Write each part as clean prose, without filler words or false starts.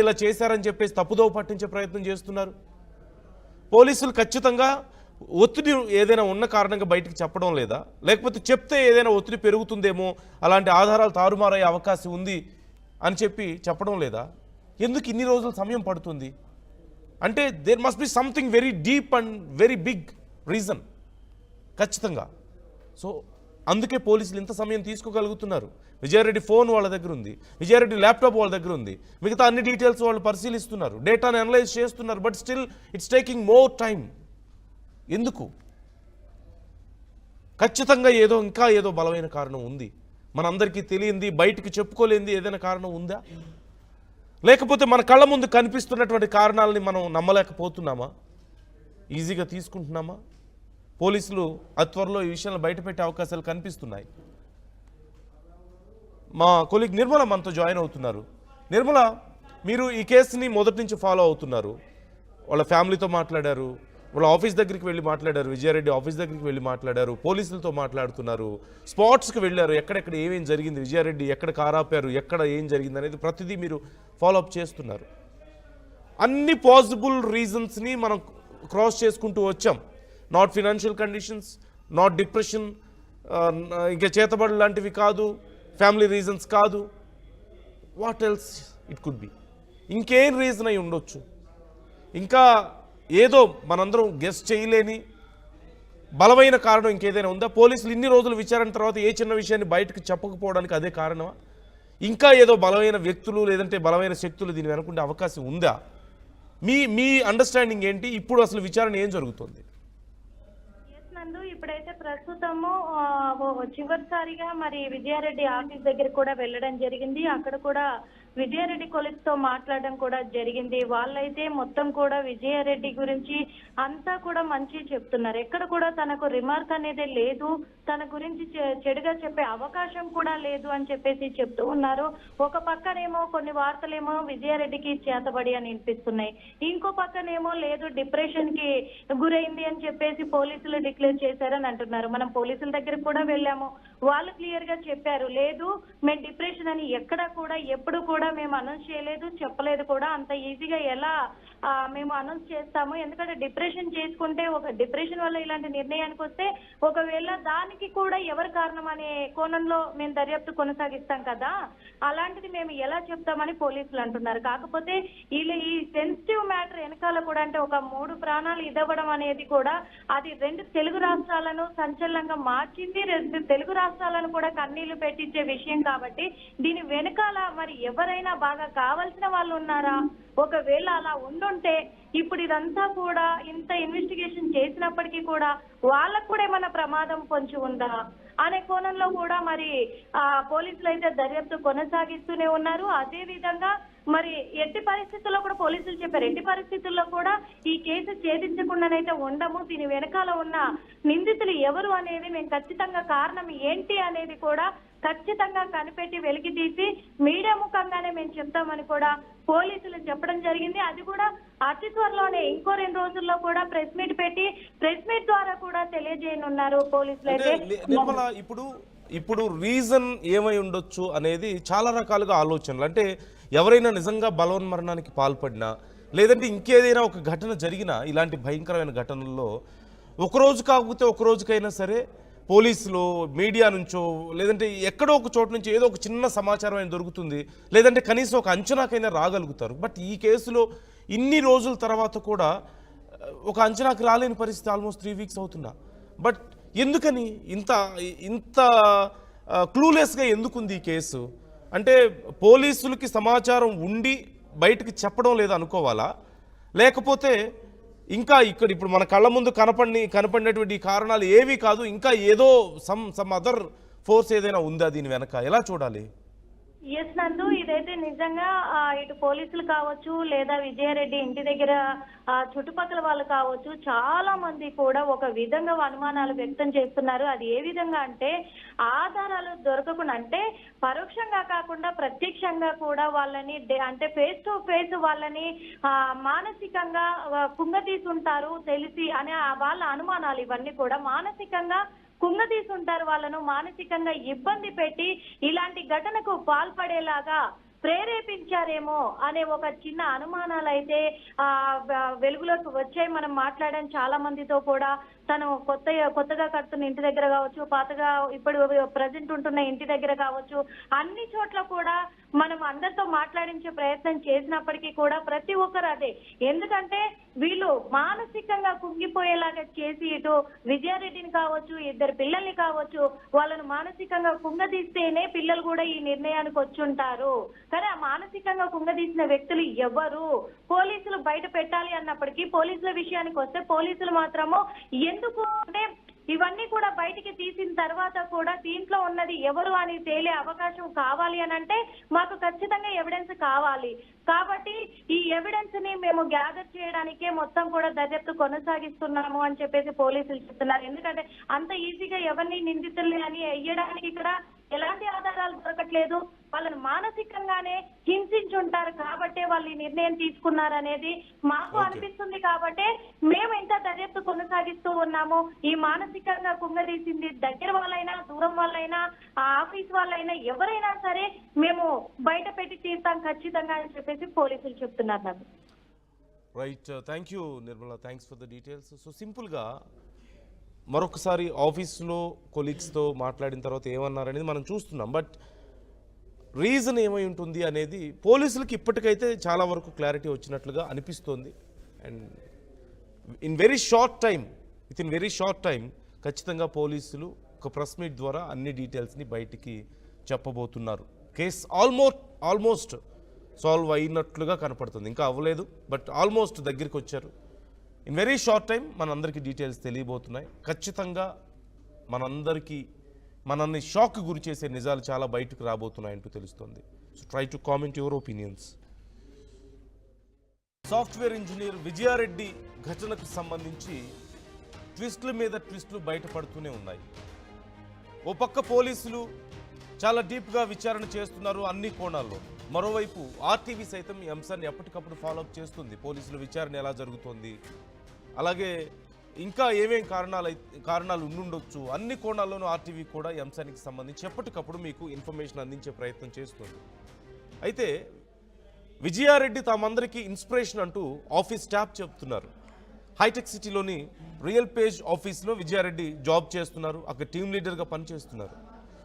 ఇలా చేశారని చెప్పేసి తప్పుదోవ పట్టించే ప్రయత్నం చేస్తున్నారు. పోలీసులు ఖచ్చితంగా ఒత్తిడి ఏదైనా ఉన్న కారణంగా బయటికి చెప్పడం లేదా, లేకపోతే చెప్తే ఏదైనా ఒత్తిడి పెరుగుతుందేమో, అలాంటి ఆధారాలు తారుమారయ్యే అవకాశం ఉంది అని చెప్పి చెప్పడం లేదా? ఎందుకు ఇన్ని రోజులు సమయం పడుతుంది అంటే there must be something very deep and very big reason ఖచ్చితంగా. సో అందుకే పోలీసులు ఇంత సమయం తీసుకోగలుగుతున్నారు. విజయారెడ్డి ఫోన్ వాళ్ళ దగ్గర ఉంది, విజయారెడ్డి ల్యాప్టాప్ వాళ్ళ దగ్గర ఉంది, మిగతా అన్ని డీటెయిల్స్ వాళ్ళు పరిశీలిస్తున్నారు, డేటాను అనలైజ్ చేస్తున్నారు. But still it's taking more time. ఎందుకు? ఖచ్చితంగా ఇంకా ఏదో బలమైన కారణం ఉంది, మనందరికీ తెలియంది, బయటికి చెప్పుకోలేంది ఏదైనా కారణం ఉందా? లేకపోతే మన కళ్ళ ముందు కనిపిస్తున్నటువంటి కారణాలని మనం నమ్మలేకపోతున్నామా, ఈజీగా తీసుకుంటున్నామా? పోలీసులు అతి త్వరలో ఈ విషయాలను బయటపెట్టే అవకాశాలు కనిపిస్తున్నాయి. మా కొలీగ్ నిర్మల మనతో జాయిన్ అవుతున్నారు. నిర్మల, మీరు ఈ కేసుని మొదటి నుంచి ఫాలో అవుతున్నారు, వాళ్ళ ఫ్యామిలీతో మాట్లాడారు, వాళ్ళ ఆఫీస్ దగ్గరికి వెళ్ళి మాట్లాడారు, విజయారెడ్డి ఆఫీస్ దగ్గరికి వెళ్ళి మాట్లాడారు, పోలీసులతో మాట్లాడుతున్నారు, స్పాట్స్కి వెళ్ళారు, ఎక్కడెక్కడ ఏమేం జరిగింది, విజయారెడ్డి ఎక్కడ కారాపారు, ఎక్కడ ఏం జరిగింది అనేది ప్రతిదీ మీరు ఫాలోఅప్ చేస్తున్నారు. అన్ని పాసిబుల్ రీజన్స్ని మనం క్రాస్ చేసుకుంటూ వచ్చాం. Not financial conditions, not depression, ఇంకా చేతబడులు లాంటివి కాదు, ఫ్యామిలీ రీజన్స్ కాదు. What else it could be? ఇంకేం రీజన్ అయి ఉండొచ్చు? ఇంకా ఏదో మనందరం గెస్ చేయలేని బలమైన కారణం ఇంకేదైనా ఉందా? పోలీసులు ఇన్ని రోజులు విచారణ తర్వాత ఏ చిన్న విషయాన్ని బయటకు చెప్పకపోవడానికి అదే కారణమా? ఇంకా ఏదో బలమైన వ్యక్తులు లేదంటే బలమైన శక్తులు దీన్ని వెనుకుండే అవకాశం ఉందా? మీ అండర్స్టాండింగ్ ఏంటి? ఇప్పుడు అసలు విచారణ ఏం జరుగుతుంది? ఇప్పుడైతే ప్రస్తుతము చివరిసారిగా మరి విజయారెడ్డి ఆఫీస్ దగ్గర కూడా వెళ్ళడం జరిగింది. అక్కడ కూడా విజయారెడ్డి కొలీగ్స్ తో మాట్లాడడం కూడా జరిగింది. వాళ్ళైతే మొత్తం కూడా విజయారెడ్డి గురించి అంతా కూడా మంచి చెప్తున్నారు. ఎక్కడ కూడా తనకు రిమార్క్ అనేది లేదు, తన గురించి చెడుగా చెప్పే అవకాశం కూడా లేదు అని చెప్పేసి చెప్తూ ఉన్నారు. ఒక పక్కనేమో కొన్ని వార్తలేమో విజయారెడ్డికి చేతబడి అని వినిపిస్తున్నాయి, ఇంకో పక్కనేమో లేదు డిప్రెషన్ కి గురైంది అని చెప్పేసి పోలీసులు డిక్లేర్ చేశారని అంటున్నారు. మనం పోలీసుల దగ్గర కూడా వెళ్ళాము, వాళ్ళు క్లియర్ గా చెప్పారు, లేదు మేము డిప్రెషన్ అని ఎక్కడ కూడా ఎప్పుడు కూడా మేము అనౌన్స్ చేయలేదు, చెప్పలేదు కూడా. అంత ఈజీగా ఎలా మేము అనౌన్స్ చేస్తాము? ఎందుకంటే డిప్రెషన్ చేసుకుంటే, ఒక డిప్రెషన్ వల్ల ఇలాంటి నిర్ణయానికి వస్తే ఒకవేళ దానికి కూడా ఎవరు కారణం అనే కోణంలో మేము దర్యాప్తు కొనసాగిస్తాం కదా, అలాంటిది మేము ఎలా చెప్తామని పోలీసులు అంటున్నారు. కాకపోతే ఈ సెన్సిటివ్ మ్యాటర్ వెనకాల కూడా అంటే ఒక 3 ప్రాణాలు ఇదవ్వడం అనేది కూడా అది 2 తెలుగు రాష్ట్రాలను సంచలనంగా మార్చింది, 2 తెలుగు రాష్ట్రాలను కూడా కన్నీళ్లు పెట్టించే విషయం. కాబట్టి దీని వెనకాల మరి ఎవరైనా బాగా కావాల్సిన వాళ్ళు ఉన్నారా? ఒకవేళ అలా ఉండుంటే ఇప్పుడు ఇదంతా కూడా ఇంత ఇన్వెస్టిగేషన్ చేసినప్పటికీ కూడా వాళ్ళకు కూడా ఏమైనా ప్రమాదం పొంచి ఉందా అనే కోణంలో కూడా మరి పోలీసులు అయితే దర్యాప్తు కొనసాగిస్తూనే ఉన్నారు. అదే విధంగా మరి ఎట్టి పరిస్థితుల్లో కూడా పోలీసులు చెప్పారు, ఎట్టి పరిస్థితుల్లో కూడా ఈ కేసు ఛేదించకుండానైతే ఉండము, దీని వెనకాల ఉన్న నిందితులు ఎవరు అనేది మేము ఖచ్చితంగా కారణం ఏంటి అనేది కూడా ఖచ్చితంగా కనిపెట్టి వెలికి తీసి మీడియా ముఖంగానే మేము చెప్తామని కూడా పోలీసులు చెప్పడం జరిగింది. అది కూడా అతి త్వరలోనే ఇంకో 2 రోజుల్లో కూడా ప్రెస్ మీట్ పెట్టి ప్రెస్ మీట్ ద్వారా కూడా తెలియజేయనున్నారు పోలీసులు అయితే. ఇప్పుడు రీజన్ ఏమై ఉండొచ్చు అనేది చాలా రకాలుగా ఆలోచనలు. అంటే ఎవరైనా నిజంగా బలవన్మరణానికి పాల్పడినా లేదంటే ఇంకేదైనా ఒక ఘటన జరిగినా ఇలాంటి భయంకరమైన ఘటనల్లో ఒకరోజు కాకపోతే ఒక రోజుకైనా సరే పోలీసులు మీడియా నుంచో లేదంటే ఎక్కడో ఒక చోటు నుంచి ఏదో ఒక చిన్న సమాచారం అయినా దొరుకుతుంది, లేదంటే కనీసం ఒక అంచనాకైనా రాగలుగుతారు. బట్ ఈ కేసులో ఇన్ని రోజుల తర్వాత కూడా ఒక అంచనాకి రాలేని పరిస్థితి ఆల్మోస్ట్ 3 వీక్స్ అవుతున్నా. బట్ ఎందుకని ఇంత క్లూలెస్గా ఎందుకుంది ఈ కేసు? అంటే పోలీసులకి సమాచారం ఉండి బయటకు చెప్పడం లేదు అనుకోవాలా, లేకపోతే ఇంకా ఇప్పుడు మన కళ్ళ ముందు కనపడినటువంటి కారణాలు ఏవి కాదు, ఇంకా ఏదో సమ్ అదర్ ఫోర్స్ ఏదైనా ఉందా దీని వెనక? ఎలా చూడాలి? ఎస్ నందు, ఇదైతే నిజంగా ఇటు పోలీసులు కావచ్చు లేదా విజయారెడ్డి ఇంటి దగ్గర చుట్టుపక్కల వాళ్ళు కావచ్చు, చాలా మంది కూడా ఒక విధంగా అనుమానాలు వ్యక్తం చేస్తున్నారు. అది ఏ విధంగా అంటే ఆధారాలు దొరకకుండా, అంటే పరోక్షంగా కాకుండా ప్రత్యక్షంగా కూడా వాళ్ళని అంటే ఫేస్ టు ఫేస్ వాళ్ళని మానసికంగా కుంగతీసుంటారు తెలిసి అనే వాళ్ళ అనుమానాలు ఇవన్నీ కూడా మానసికంగా కుంగతీసుంటారు, వాళ్ళను మానసికంగా ఇబ్బంది పెట్టి ఇలాంటి ఘటనకు పాల్పడేలాగా ప్రేరేపించారేమో అనే ఒక చిన్న అనుమానాలు అయితే వెలుగులోకి వచ్చాయి. మనం మాట్లాడాం చాలా మందితో కూడా. తను కొత్తగా కడుతున్న ఇంటి దగ్గర కావచ్చు, పాతగా ఇప్పుడు ప్రజెంట్ ఉంటున్న ఇంటి దగ్గర కావచ్చు, అన్ని చోట్ల కూడా మనం అందరితో మాట్లాడించే ప్రయత్నం చేసినప్పటికీ కూడా ప్రతి ఒక్కరు అదే. ఎందుకంటే వీళ్ళు మానసికంగా కుంగిపోయేలాగా చేసి ఇటు విజయారెడ్డిని కావచ్చు, ఇద్దరు పిల్లల్ని కావచ్చు, వాళ్ళను మానసికంగా కుంగదీస్తేనే పిల్లలు కూడా ఈ నిర్ణయానికి వచ్చుంటారు. కానీ ఆ మానసికంగా కుంగదీసిన వ్యక్తులు ఎవరు? పోలీసులు బయట పెట్టాలి అన్నప్పటికీ పోలీసుల విషయానికి వస్తే పోలీసులు మాత్రము ఎందుకు అంటే ఇవన్నీ కూడా బయటికి తీసిన తర్వాత కూడా దీంట్లో ఉన్నది ఎవరు అని తేలే అవకాశం కావాలి అని అంటే మాకు ఖచ్చితంగా ఎవిడెన్స్ కావాలి. కాబట్టి ఈ ఎవిడెన్స్ ని మేము గ్యాదర్ చేయడానికే మొత్తం కూడా దర్యాప్తు కొనసాగిస్తున్నాము అని చెప్పేసి పోలీసులు చెప్తున్నారు. ఎందుకంటే అంత ఈజీగా ఎవరిని నిందితుల్ని అని వేయడానికి ఇక్కడ ఎలాంటి ఆధారాలు దొరకట్లేదు. వాళ్ళని మానసికంగానే హింసించుంటారు కాబట్టే వాళ్ళు ఈ నిర్ణయం తీసుకున్నారనేది మాకు అనిపిస్తుంది. కాబట్టే మేము ఇంకా దర్యాప్తు కొనసాగిస్తూ ఉన్నాము. ఈ మానసికంగా కుంగదీసింది దగ్గర వాళ్ళైనా దూరం వాళ్ళైనా ఆఫీస్ వాళ్ళైనా ఎవరైనా సరే మేము బయట పెట్టి తీస్తాం ఖచ్చితంగా అని చెప్పేసి పోలీసులు చెప్తున్నారు నాకు. Right, thank you Nirmala, thanks for the details. So సింపుల్గా మరొకసారి ఆఫీస్లో కొలీగ్స్తో మాట్లాడిన తర్వాత ఏమన్నారనేది మనం చూస్తున్నాం. బట్ రీజన్ ఏమై ఉంటుంది అనేది పోలీసులకి ఇప్పటికైతే చాలా వరకు క్లారిటీ వచ్చినట్లుగా అనిపిస్తోంది. And with in very short time ఖచ్చితంగా పోలీసులు ఒక ప్రెస్ మీట్ ద్వారా అన్ని డీటెయిల్స్ని బయటికి చెప్పబోతున్నారు. కేసు ఆల్మోస్ట్ సాల్వ్ అయినట్లుగా కనపడుతుంది. ఇంకా అవ్వలేదు, బట్ ఆల్మోస్ట్ దగ్గరికి వచ్చారు. ఇన్ వెరీ షార్ట్ టైం మనందరికీ డీటెయిల్స్ తెలియబోతున్నాయి. ఖచ్చితంగా మనల్ని షాక్ గురి చేసే నిజాలు చాలా బయటకు రాబోతున్నాయంటూ తెలుస్తోంది. So try to comment your opinions. Software engineer Vijaya Reddy ఘటనకు సంబంధించి ట్విస్టుల మీద ట్విస్టులు బయటపడుతూనే ఉన్నాయి. ఓ పక్క పోలీసులు చాలా డీప్గా విచారణ చేస్తున్నారు అన్ని కోణాల్లో. మరోవైపు ఆర్టీవీ సైతం ఈ అంశాన్ని ఎప్పటికప్పుడు ఫాలోఅప్ చేస్తుంది. పోలీసుల విచారణ ఎలా జరుగుతోంది, అలాగే ఇంకా ఏమేం కారణాలు ఉండుండొచ్చు, అన్ని కోణాల్లోనూ ఆర్టీవీ కూడా ఈ అంశానికి సంబంధించి ఎప్పటికప్పుడు మీకు ఇన్ఫర్మేషన్ అందించే ప్రయత్నం చేస్తుంది. అయితే విజయారెడ్డి తామందరికీ ఇన్స్పిరేషన్ అంటూ ఆఫీస్ స్టాఫ్ చెప్తున్నారు. హైటెక్ సిటీలోని రియల్ పేజ్ ఆఫీస్లో విజయారెడ్డి జాబ్ చేస్తున్నారు. అక్కడ టీమ్ లీడర్గా పనిచేస్తున్నారు.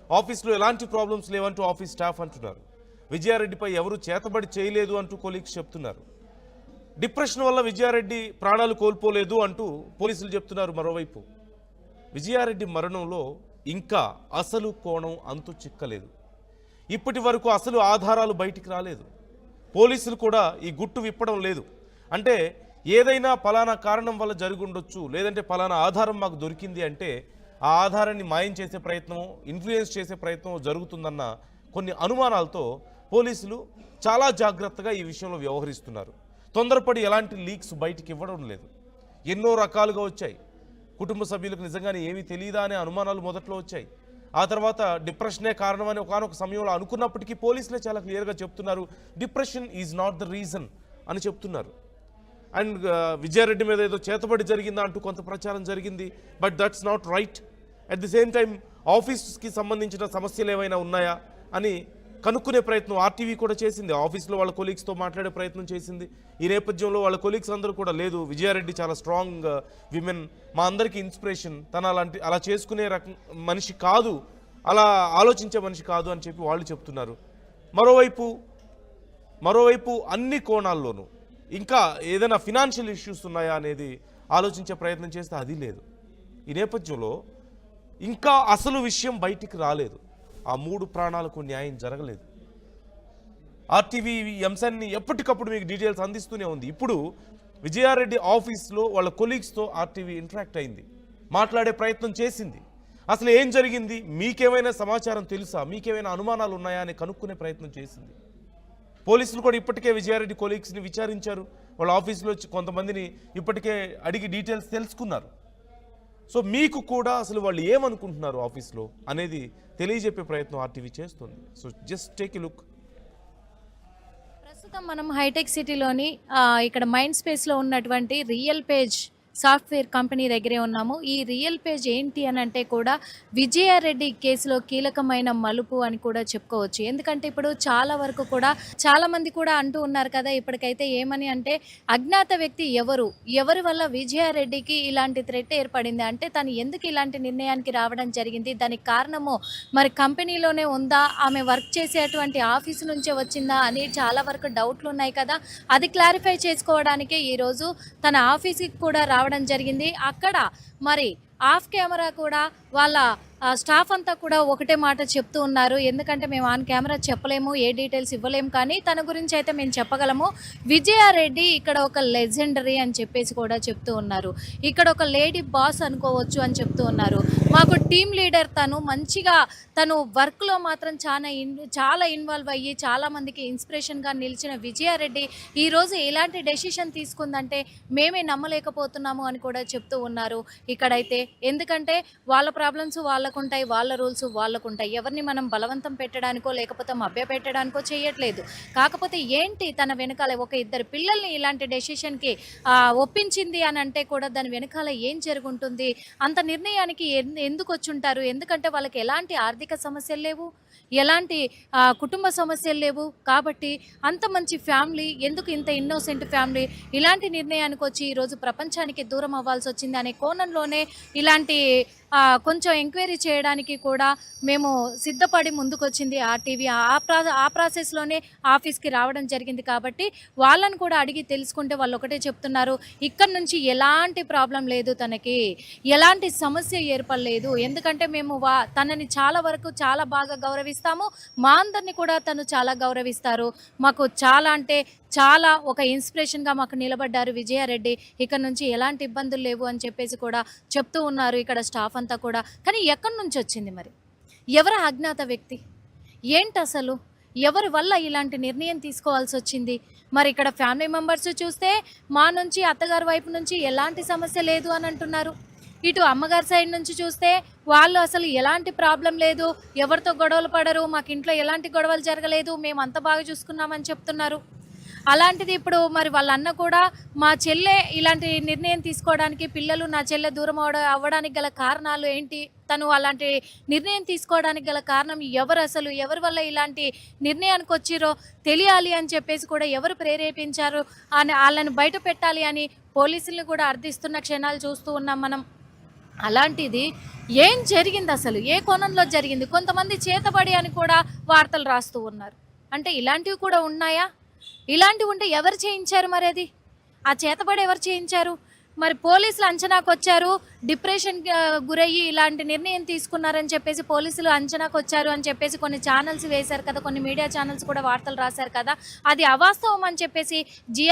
ఆఫీస్లో ఎలాంటి ప్రాబ్లమ్స్ లేవంటూ ఆఫీస్ స్టాఫ్ అంటున్నారు. విజయారెడ్డిపై ఎవరూ చేతబడి చేయలేదు అంటూ కొలీగ్స్ చెప్తున్నారు. డిప్రెషన్ వల్ల విజయారెడ్డి ప్రాణాలు కోల్పోలేదు అంటూ పోలీసులు చెప్తున్నారు. మరోవైపు విజయారెడ్డి మరణంలో ఇంకా అసలు కోణం అంతు చిక్కలేదు. ఇప్పటి వరకు అసలు ఆధారాలు బయటికి రాలేదు. పోలీసులు కూడా ఈ గుట్టు విప్పడం లేదు. అంటే ఏదైనా పలానా కారణం వల్ల జరిగి ఉండొచ్చు, లేదంటే పలానా ఆధారం మాకు దొరికింది అంటే ఆ ఆధారాన్ని మాయం చేసే ప్రయత్నం, ఇన్ఫ్లుయెన్స్ చేసే ప్రయత్నం జరుగుతుందన్న కొన్ని అనుమానాలతో పోలీసులు చాలా జాగ్రత్తగా ఈ విషయంలో వ్యవహరిస్తున్నారు. తొందరపడి ఎలాంటి లీక్స్ బయటికి ఇవ్వడం లేదు. ఎన్నో రకాలుగా వచ్చాయి. కుటుంబ సభ్యులకు నిజంగానే ఏమీ తెలియదా అనే అనుమానాలు మొదట్లో వచ్చాయి. ఆ తర్వాత డిప్రెషనే కారణమని ఒకనొక సమయంలో అనుకున్నప్పటికీ పోలీసులే చాలా క్లియర్గా చెప్తున్నారు, depression is not the reason అని చెప్తున్నారు. అండ్ విజయారెడ్డి మీద ఏదో చేతబడి జరిగిందా అంటూ కొంత ప్రచారం జరిగింది. But that's not right. At the same time ఆఫీస్కి సంబంధించిన సమస్యలు ఏమైనా ఉన్నాయా అని కనుక్కునే ప్రయత్నం ఆర్టీవీ కూడా చేసింది. ఆఫీస్లో వాళ్ళ కొలీగ్స్తో మాట్లాడే ప్రయత్నం చేసింది. ఈ నేపథ్యంలో వాళ్ళ కొలీగ్స్ అందరూ కూడా లేదు, విజయారెడ్డి చాలా స్ట్రాంగ్ విమెన్, మా అందరికీ ఇన్స్పిరేషన్, తన అలా చేసుకునే మనిషి కాదు, అలా ఆలోచించే మనిషి కాదు అని చెప్పి వాళ్ళు చెప్తున్నారు. మరోవైపు అన్ని కోణాల్లోనూ ఇంకా ఏదైనా ఫినాన్షియల్ ఇష్యూస్ ఉన్నాయా అనేది ఆలోచించే ప్రయత్నం చేస్తే అది లేదు. ఈ నేపథ్యంలో ఇంకా అసలు విషయం బయటికి రాలేదు. ఆ 3 ప్రాణాలకు న్యాయం జరగలేదు. ఆర్టీవీ ఈ అంశాన్ని ఎప్పటికప్పుడు మీకు డీటెయిల్స్ అందిస్తూనే ఉంది. ఇప్పుడు విజయారెడ్డి ఆఫీస్లో వాళ్ళ కొలీగ్స్తో ఆర్టీవీ ఇంటరాక్ట్ అయింది, మాట్లాడే ప్రయత్నం చేసింది. అసలు ఏం జరిగింది, మీకేమైనా సమాచారం తెలుసా, మీకేమైనా అనుమానాలు ఉన్నాయా అని కనుక్కునే ప్రయత్నం చేసింది. పోలీసులు కూడా ఇప్పటికే విజయారెడ్డి కొలీగ్స్ని విచారించారు. వాళ్ళ ఆఫీస్లో కొంతమందిని ఇప్పటికే అడిగి డీటెయిల్స్ తెలుసుకున్నారు. సో మీకు కూడా అసలు వాళ్ళు ఏమనుకుంటున్నారు ఆఫీస్లో అనేది తెలియజెప్పే ప్రయత్నం ఆర్టీవీ చేస్తుంది. So just take a look. ప్రస్తుతం మనం హైటెక్ సిటీలోని ఇక్కడ మైండ్ స్పేస్లో ఉన్నటువంటి రియల్ పేజ్ సాఫ్ట్వేర్ కంపెనీ దగ్గరే ఉన్నాము. ఈ రియల్ పేజ్ ఏంటి అని అంటే కూడా విజయారెడ్డి కేసులో కీలకమైన మలుపు అని కూడా చెప్పుకోవచ్చు. ఎందుకంటే ఇప్పుడు చాలా వరకు కూడా చాలామంది కూడా అంటూ ఉన్నారు కదా ఇప్పటికైతే ఏమని అంటే అజ్ఞాత వ్యక్తి ఎవరి వల్ల విజయారెడ్డికి ఇలాంటి థ్రెట్ ఏర్పడింది అంటే తను ఎందుకు ఇలాంటి నిర్ణయానికి రావడం జరిగింది, దానికి కారణము మరి కంపెనీలోనే ఉందా, ఆమె వర్క్ చేసేటువంటి ఆఫీసు నుంచే వచ్చిందా అని చాలా వరకు డౌట్లు ఉన్నాయి కదా. అది క్లారిఫై చేసుకోవడానికే ఈరోజు తన ఆఫీస్కి కూడా రావడం జరిగింది. అక్కడ మరి ఆఫ్ కెమెరా కూడా వాళ్ళ స్టాఫ్ అంతా కూడా ఒకటే మాట చెప్తూ ఉన్నారు. ఎందుకంటే మేము ఆన్ కెమెరా చెప్పలేము, ఏ డీటెయిల్స్ ఇవ్వలేము, కానీ తన గురించి అయితే మేము చెప్పగలము. విజయారెడ్డి ఇక్కడ ఒక లెజెండరీ అని చెప్పేసి కూడా చెప్తూ ఉన్నారు. ఇక్కడ ఒక లేడీ బాస్ అనుకోవచ్చు అని చెప్తూ ఉన్నారు. మాకు టీమ్ లీడర్ తను మంచిగా తను వర్క్లో మాత్రం చాలా ఇన్వాల్వ్ అయ్యి చాలామందికి ఇన్స్పిరేషన్గా నిలిచిన విజయారెడ్డి ఈరోజు ఎలాంటి డెసిషన్ తీసుకుందంటే మేమే నమ్మలేకపోతున్నాము అని కూడా చెప్తూ ఉన్నారు ఇక్కడైతే. ఎందుకంటే వాళ్ళ ప్రాబ్లమ్స్ వాళ్ళకుంటాయి, వాళ్ళ రూల్స్ వాళ్ళకుంటాయి. ఎవరిని మనం బలవంతం పెట్టడానికో లేకపోతే మభ్య పెట్టడానికో చేయట్లేదు. కాకపోతే ఏంటి తన వెనకాల ఒక ఇద్దరు పిల్లల్ని ఇలాంటి డెసిషన్కి ఒప్పించింది అని అంటే కూడా దాని వెనకాల ఏం జరుగుంటుంది, అంత నిర్ణయానికి ఎందుకు వచ్చుంటారు? ఎందుకంటే వాళ్ళకి ఎలాంటి ఆర్థిక సమస్యలు లేవు, ఎలాంటి కుటుంబ సమస్యలు లేవు. కాబట్టి అంత మంచి ఫ్యామిలీ ఎందుకు ఇంత ఇన్నోసెంట్ ఫ్యామిలీ ఇలాంటి నిర్ణయానికి వచ్చి ఈరోజు ప్రపంచానికి దూరం అవ్వాల్సి వచ్చింది అనే కోణంలోనే ఇలాంటి కొంచెం ఎంక్వైరీ చేయడానికి కూడా మేము సిద్ధపడి ముందుకొచ్చింది ఆర్టీవీ. ఆ ప్రాసెస్లోనే ఆఫీస్కి రావడం జరిగింది. కాబట్టి వాళ్ళని కూడా అడిగి తెలుసుకుంటే వాళ్ళు ఒకటే చెప్తున్నారు, ఇక్కడ నుంచి ఎలాంటి ప్రాబ్లం లేదు, తనకి ఎలాంటి సమస్య ఏర్పడలేదు. ఎందుకంటే మేము తనని చాలా వరకు చాలా బాగా గౌరవిస్తాము, మా అందరినీ కూడా తను చాలా గౌరవిస్తారు. మాకు చాలా అంటే చాలా ఒక ఇన్స్పిరేషన్గా మాకు నిలబడ్డారు విజయారెడ్డి. ఇక్కడ నుంచి ఎలాంటి ఇబ్బందులు లేవు అని చెప్పేసి కూడా చెప్తూ ఉన్నారు ఇక్కడ స్టాఫ్ అంతా కూడా. కానీ ఎక్కడి నుంచి వచ్చింది మరి, ఎవరు అజ్ఞాత వ్యక్తి, ఏంటి అసలు ఎవరి వల్ల ఇలాంటి నిర్ణయం తీసుకోవాల్సి వచ్చింది? మరి ఇక్కడ ఫ్యామిలీ మెంబర్స్ చూస్తే మా నుంచి అత్తగారి వైపు నుంచి ఎలాంటి సమస్య లేదు అని అంటున్నారు. ఇటు అమ్మగారి సైడ్ నుంచి చూస్తే వాళ్ళు అసలు ఎలాంటి ప్రాబ్లం లేదు, ఎవరితో గొడవలు పడరు, మాకు ఇంట్లో ఎలాంటి గొడవలు జరగలేదు, మేము అంత బాగా చూసుకున్నామని చెప్తున్నారు. అలాంటిది ఇప్పుడు మరి వాళ్ళ అన్న కూడా మా చెల్లె ఇలాంటి నిర్ణయం తీసుకోవడానికి, పిల్లలు నా చెల్లె దూరం అవ్వడానికి గల కారణాలు ఏంటి, తను అలాంటి నిర్ణయం తీసుకోవడానికి గల కారణం అసలు ఎవరి వల్ల ఇలాంటి నిర్ణయానికి వచ్చిరో తెలియాలి అని చెప్పేసి కూడా ఎవరు ప్రేరేపించారు అని వాళ్ళని బయట పెట్టాలి అని పోలీసులను కూడా అర్థిస్తున్న క్షణాలు చూస్తూ ఉన్నాం మనం. అలాంటిది ఏం జరిగింది అసలు, ఏ కోణంలో జరిగింది? కొంతమంది చేతబడి అని కూడా వార్తలు రాస్తూ ఉన్నారు. అంటే ఇలాంటివి కూడా ఉన్నాయా? ఇలాంటివి ఉంటే ఎవరు చేయించారు మరి? అది ఆ చేతబడి ఎవరు చేయించారు? మరి పోలీసులు అంచనాకు వచ్చారు, డిప్రెషన్ గురయ్యి ఇలాంటి నిర్ణయం తీసుకున్నారని చెప్పేసి పోలీసులు అంచనాకు వచ్చారు అని చెప్పేసి కొన్ని ఛానల్స్ వేశారు కదా, కొన్ని మీడియా ఛానల్స్ కూడా వార్తలు రాశారు కదా. అది అవాస్తవం అని చెప్పేసి